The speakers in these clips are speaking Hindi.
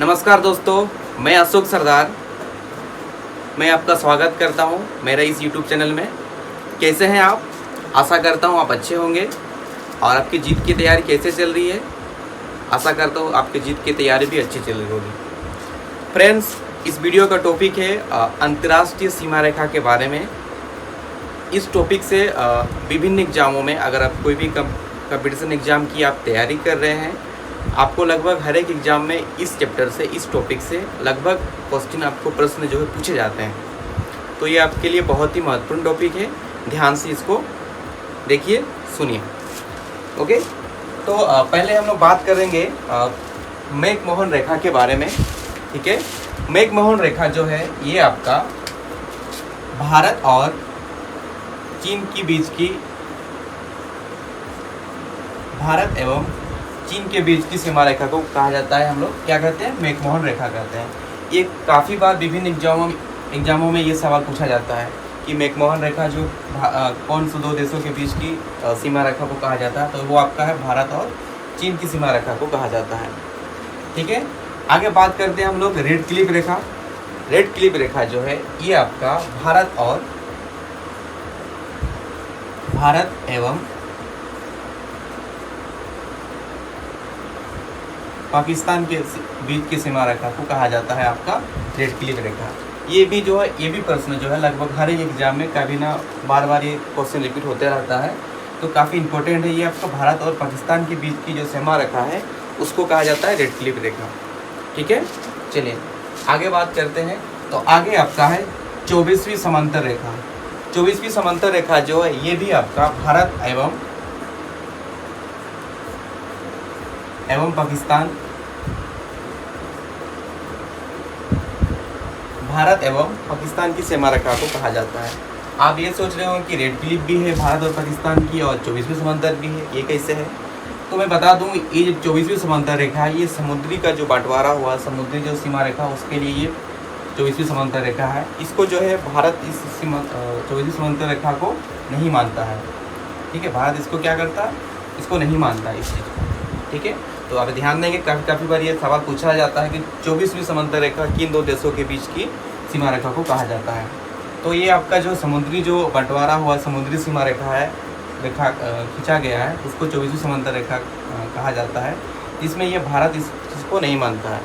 नमस्कार दोस्तों, मैं अशोक सरदार। मैं आपका स्वागत करता हूं मेरा इस YouTube चैनल में। कैसे हैं आप? आशा करता हूं आप अच्छे होंगे। और आपकी जीत की तैयारी कैसे चल रही है? आशा करता हूं आपकी जीत की तैयारी भी अच्छी चल रही होगी। फ्रेंड्स, इस वीडियो का टॉपिक है अंतर्राष्ट्रीय सीमा रेखा के बारे में। इस टॉपिक से विभिन्न एग्जामों में, अगर आप कोई भी कंपटीशन एग्ज़ाम की आप तैयारी कर रहे हैं, आपको लगभग हर एक एग्ज़ाम में इस चैप्टर से, इस टॉपिक से लगभग क्वेश्चन, आपको प्रश्न जो है पूछे जाते हैं। तो ये आपके लिए बहुत ही महत्वपूर्ण टॉपिक है। ध्यान से इसको देखिए, सुनिए। ओके, तो पहले हम लोग बात करेंगे मैकमोहन रेखा के बारे में। ठीक है, मैकमोहन रेखा जो है ये आपका भारत और चीन के बीच की, भारत एवं चीन के बीच की सीमा रेखा को कहा जाता है, हम लोग क्या कहते हैं, मैकमोहन रेखा कहते हैं। ये काफ़ी बार विभिन्न एग्जामों में ये सवाल पूछा जाता है कि मैकमोहन रेखा जो कौन से दो देशों के बीच की सीमा रेखा को कहा जाता है, तो वो आपका है भारत और चीन की सीमा रेखा को कहा जाता है। ठीक है, आगे बात करते हैं हम लोग रेड क्लिफ रेखा। रेड क्लिफ रेखा जो है ये आपका भारत एवं पाकिस्तान के बीच की सीमा रेखा को कहा जाता है आपका रेड क्लिफ रेखा। ये भी जो है, ये भी प्रश्न जो है लगभग हर एक एग्जाम में कभी ना बार बार ये क्वेश्चन रिपीट होते रहता है, तो काफ़ी इंपॉर्टेंट है। ये आपका भारत और पाकिस्तान के बीच की जो सीमा रेखा है उसको कहा जाता है रेड क्लिफ रेखा। ठीक है, चलिए आगे बात करते हैं। तो आगे आपका है 24वीं समांतर रेखा। 24वीं समांतर रेखा जो है ये भी आपका भारत एवं पाकिस्तान, भारत एवं पाकिस्तान की सीमा रेखा को कहा जाता है। आप ये सोच रहे हो कि रेड क्लिफ भी है भारत और पाकिस्तान की और 24वीं समांतर भी है, ये कैसे है? तो मैं बता दूं, ये 24वीं समांतर रेखा है, ये समुद्री का जो बंटवारा हुआ, समुद्री जो सीमा रेखा, उसके लिए ये 24वीं समांतर रेखा है। इसको जो है भारत इस 24वीं समांतर रेखा को नहीं मानता है। ठीक है, भारत इसको क्या करता है, इसको नहीं मानता है इस चीज़ को। ठीक है, तो आप ध्यान देंगे, काफ़ी बार ये सवाल पूछा जाता है कि 24वीं समांतर रेखा किन दो देशों के बीच की सीमा रेखा को कहा जाता है। तो ये आपका जो समुद्री जो बंटवारा हुआ समुद्री सीमा रेखा है, रेखा खींचा गया है, उसको 24वीं समांतर रेखा कहा जाता है। इसमें ये भारत इस चीज़ को नहीं मानता है।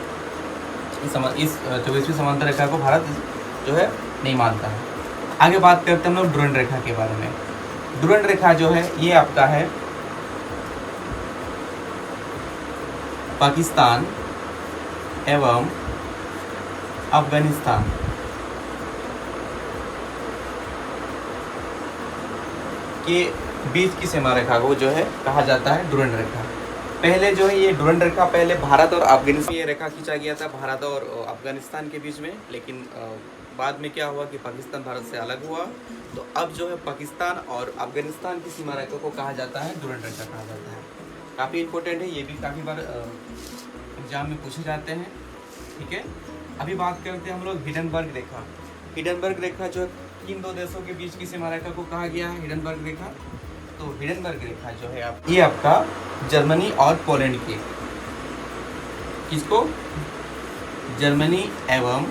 इस 24वीं समांतर रेखा को भारत जो है नहीं मानता है। आगे बात करते हैं हम लोग डुरंड रेखा के बारे में। डुरंड रेखा जो है ये आपका है पाकिस्तान एवं अफगानिस्तान के बीच की सीमा रेखा को जो है कहा जाता है डुरंड रेखा। पहले जो है ये डुरंड रेखा पहले भारत और अफगानिस्तान, ये रेखा खींचा गया था भारत और अफगानिस्तान के बीच में, लेकिन बाद में क्या हुआ कि पाकिस्तान भारत से अलग हुआ, तो अब जो है पाकिस्तान और अफगानिस्तान की सीमा रेखा को कहा जाता है डुरंड रेखा कहा जाता है। काफ़ी इंपॉर्टेंट है, ये भी काफ़ी बार एग्जाम में पूछे जाते हैं। ठीक है, अभी बात करते हैं हम लोग हिडनबर्ग रेखा। हिडनबर्ग रेखा जो किन दो देशों के बीच की सीमा रेखा को कहा गया है हिडनबर्ग रेखा? तो हिडनबर्ग रेखा जो है ये आपका जर्मनी और पोलैंड की, किसको, जर्मनी एवं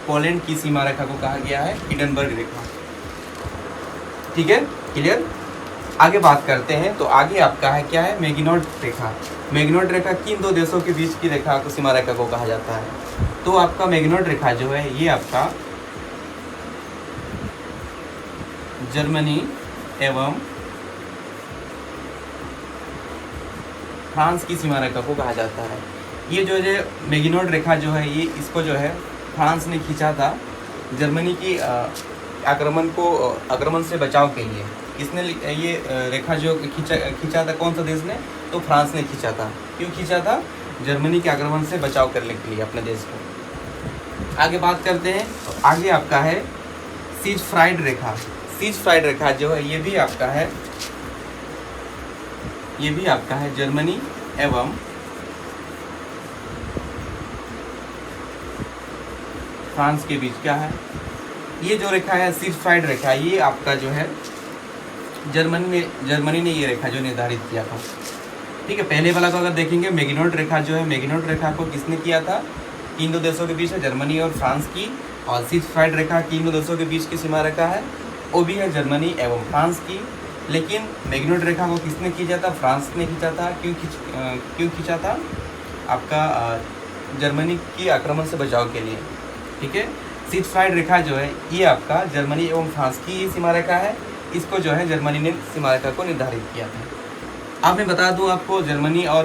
पोलैंड की सीमा रेखा को कहा गया है हिडनबर्ग रेखा। ठीक है, क्लियर। आगे बात करते हैं, तो आगे आपका है क्या है, मैगिनोड रेखा। मैगिनोड रेखा किन दो देशों के बीच की रेखा को, सीमा रेखा को कहा जाता है? तो आपका मैगिनोड रेखा जो है ये आपका जर्मनी एवं फ्रांस की सीमा रेखा को कहा जाता है। ये जो है मैगिनोड रेखा जो है ये, इसको जो है फ्रांस ने खींचा था जर्मनी की आक्रमण से बचाव के लिए। इसने ये रेखा जो खींचा था, कौन सा देश ने? तो फ्रांस ने खींचा था। क्यों खींचा था? जर्मनी के आक्रमण से बचाव करने के लिए अपने देश को। आगे बात करते हैं, तो आगे आपका है सीजफ्राइड रेखा। सीजफ्राइड रेखा जो है ये भी आपका है जर्मनी एवं फ्रांस के बीच क्या है, ये जो रेखा है सीजफाइड रेखा, ये आपका जो है जर्मनी ने ये रेखा जो निर्धारित किया था। ठीक है, पहले वाला को अगर देखेंगे मैगिनोट रेखा जो है, मैगिनोट रेखा को किसने किया था? किन दो देशों के बीच है, जर्मनी और फ्रांस की। और सिग्फाइड रेखा किन दो देशों के बीच की सीमा रेखा है, वो भी है जर्मनी एवं फ्रांस की। लेकिन मैगिनोट रेखा को किसने खींचा था? फ्रांस ने खींचा था। क्यों खींचा था? आपका जर्मनी की आक्रमण से बचाव के लिए। ठीक है, सिग्फाइड रेखा जो है ये आपका जर्मनी एवं फ्रांस की सीमा रेखा है। इसको जो है जर्मनी ने सीमा रेखा को निर्धारित किया था। अब मैं बता दूं आपको जर्मनी और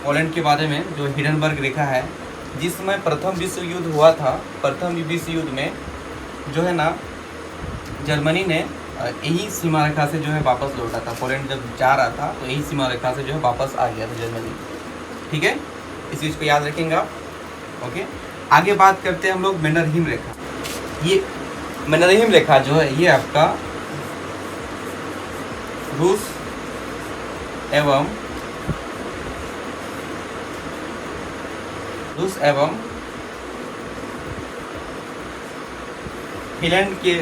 पोलैंड के बारे में, जो हिंडनबर्ग रेखा है, जिस समय प्रथम विश्व युद्ध हुआ था, प्रथम विश्व युद्ध में जो है ना जर्मनी ने यही सीमा रेखा से जो है वापस लौटा था। पोलैंड जब जा रहा था तो यही सीमा रेखा से जो है वापस आ गया था जर्मनी। ठीक है, इस चीज़ को याद रखेंगे आप। ओके, आगे बात करते हैं हम लोग मैनरहीम रेखा। ये मैनरहीम रेखा जो है ये आपका रूस एवं फिनलैंड के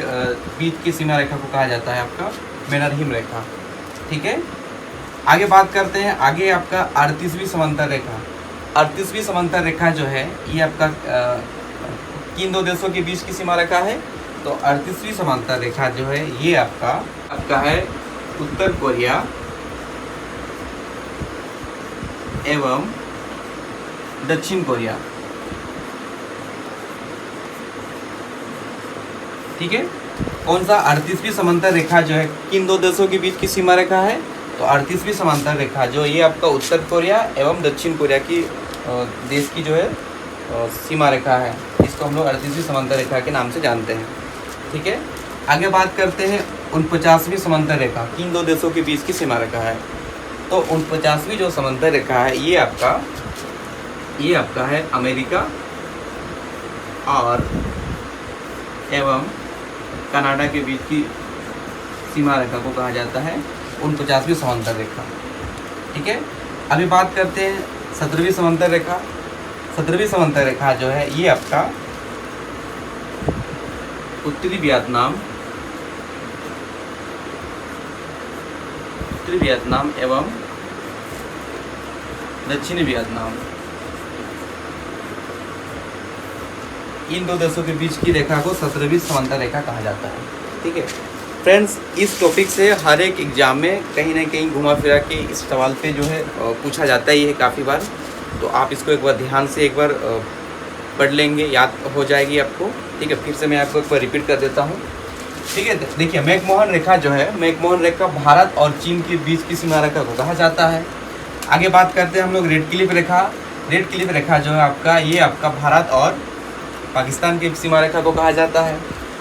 बीच की सीमा रेखा को कहा जाता है आपका मैनरहीम रेखा। ठीक है, आगे बात करते हैं। आगे आपका 38वीं समांतर रेखा। 38वीं समांतर रेखा जो है ये आपका किन दो देशों के बीच की सीमा रेखा है? तो 38वीं समांतर रेखा जो है ये आपका है उत्तर कोरिया एवं दक्षिण कोरिया। ठीक है, कौन सा? 38वीं समांतर रेखा जो है किन दो देशों के बीच की सीमा रेखा है? तो 38वीं समांतर रेखा जो ये आपका उत्तर कोरिया एवं दक्षिण कोरिया की देश की जो है सीमा रेखा है। इसको हम लोग 38वीं समांतर रेखा के नाम से जानते हैं। ठीक है, आगे बात करते हैं 49वीं समांतर रेखा किन दो देशों के बीच की सीमा रेखा है? तो 49वीं जो समांतर रेखा है ये आपका है अमेरिका और एवं कनाडा के बीच की सीमा रेखा को कहा जाता है 49वीं समांतर रेखा। ठीक है, अभी बात करते हैं 17वीं समांतर रेखा। 17वीं समांतर रेखा जो है ये आपका उत्तरी वियतनाम एवं दक्षिणी वियतनाम, इन दो देशों के बीच की रेखा को 17वीं समांतर रेखा कहा जाता है। ठीक है फ्रेंड्स, इस टॉपिक से हर एक एग्जाम में कहीं ना कहीं घुमा फिरा के इस सवाल पे जो है पूछा जाता ही है काफ़ी बार। तो आप इसको एक बार ध्यान से एक बार पढ़ लेंगे, याद हो जाएगी आपको। ठीक है, फिर से मैं आपको एक बार रिपीट कर देता हूँ। ठीक है, देखिए मैकमोहन रेखा जो है, मैकमोहन रेखा भारत और चीन के बीच की सीमा रेखा को कहा जाता है। आगे बात करते हैं हम लोग रेड क्लिफ रेखा। रेड क्लिफ रेखा जो है आपका ये आपका भारत और पाकिस्तान की सीमा रेखा को कहा जाता है।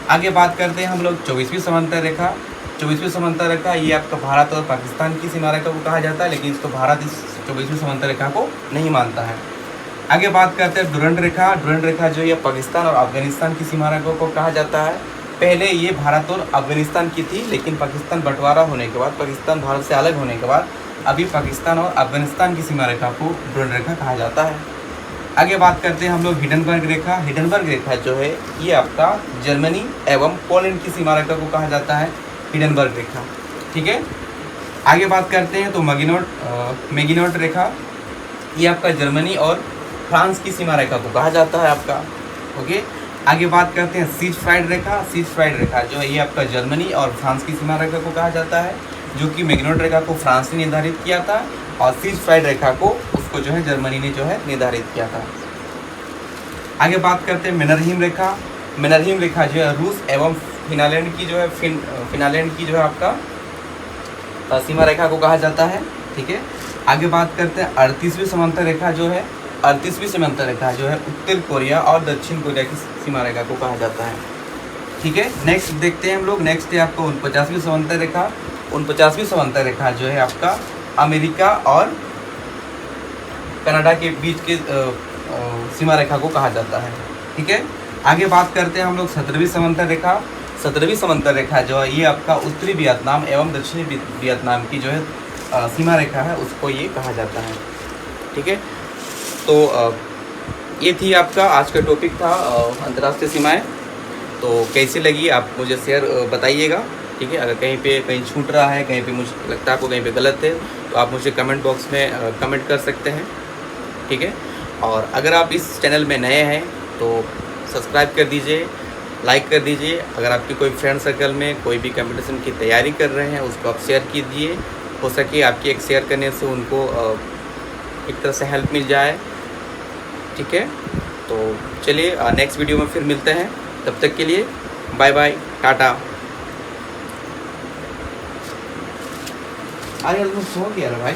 आगे बात करते हैं हम लोग 24वीं समांतर रेखा। 24वीं समांतर रेखा ये आपका भारत और पाकिस्तान की सीमा रेखा को कहा जाता है, लेकिन इसको भारत इस 24वीं समांतर रेखा को नहीं मानता है। आगे बात करते हैं डुरंड रेखा। डुरंड रेखा जो ये पाकिस्तान और अफगानिस्तान की सीमा रेखा को कहा जाता है। पहले ये भारत और अफगानिस्तान की थी, लेकिन पाकिस्तान बंटवारा होने के बाद, पाकिस्तान भारत से अलग होने के बाद अभी पाकिस्तान और अफगानिस्तान की सीमा रेखा को डुरंड रेखा कहा जाता है। आगे बात करते हैं हम लोग हिंडनबर्ग रेखा। हिंडनबर्ग रेखा जो है ये आपका जर्मनी एवं पोलैंड की सीमा रेखा को कहा जाता है हिंडनबर्ग रेखा। ठीक है, आगे बात करते हैं तो मैगिनोट रेखा ये आपका जर्मनी और फ्रांस की सीमा रेखा को कहा जाता है आपका। ओके, आगे बात करते हैं सिग्फाइड रेखा। सिग्फाइड रेखा जो है ये आपका जर्मनी और फ्रांस की सीमा रेखा को कहा जाता है, जो कि मैगिनोट रेखा को फ्रांस ने निर्धारित किया था और सिग्फाइड रेखा को उसको जो है जर्मनी ने जो है निर्धारित किया था। आगे बात करते हैं मैनरहीम रेखा। मैनरहीम रेखा जो है रूस एवं फिनलैंड की जो है आपका सीमा रेखा को कहा जाता है। ठीक है, आगे बात करते हैं 38वीं समांतर रेखा जो है, 38वीं समांतर रेखा जो है उत्तर कोरिया और दक्षिण कोरिया की सीमा रेखा को कहा जाता है। ठीक है, नेक्स्ट देखते हैं हम लोग। नेक्स्ट है आपको 49वीं समांतर रेखा। 49वीं समांतर रेखा जो है आपका अमेरिका और कनाडा के बीच के सीमा रेखा को कहा जाता है। ठीक है, आगे बात करते हैं हम लोग 17वीं समांतर रेखा। 17वीं समांतर रेखा जो है ये आपका उत्तरी वियतनाम एवं दक्षिणी वियतनाम की जो है सीमा रेखा है, उसको ये कहा जाता है। ठीक है, तो ये थी आपका आज का टॉपिक था अंतर्राष्ट्रीय सीमाएं। तो कैसी लगी आप मुझे शेयर बताइएगा। ठीक है। अगर कहीं छूट रहा है, कहीं पे मुझे लगता है आपको कहीं पे गलत है, तो आप मुझे कमेंट बॉक्स में कमेंट कर सकते हैं, ठीक है। और अगर आप इस चैनल में नए हैं तो सब्सक्राइब कर दीजिए, लाइक कर दीजिए। अगर आपके कोई फ्रेंड सर्कल में कोई भी कंपटीशन की तैयारी कर रहे हैं, उसको आप शेयर कीजिए। हो सके आपकी एक शेयर करने से उनको एक तरह से हेल्प मिल जाए, ठीक है। तो चलिए नेक्स्ट वीडियो में फिर मिलते हैं, तब तक के लिए बाय बाय, टाटा। अरे सो गया भाई।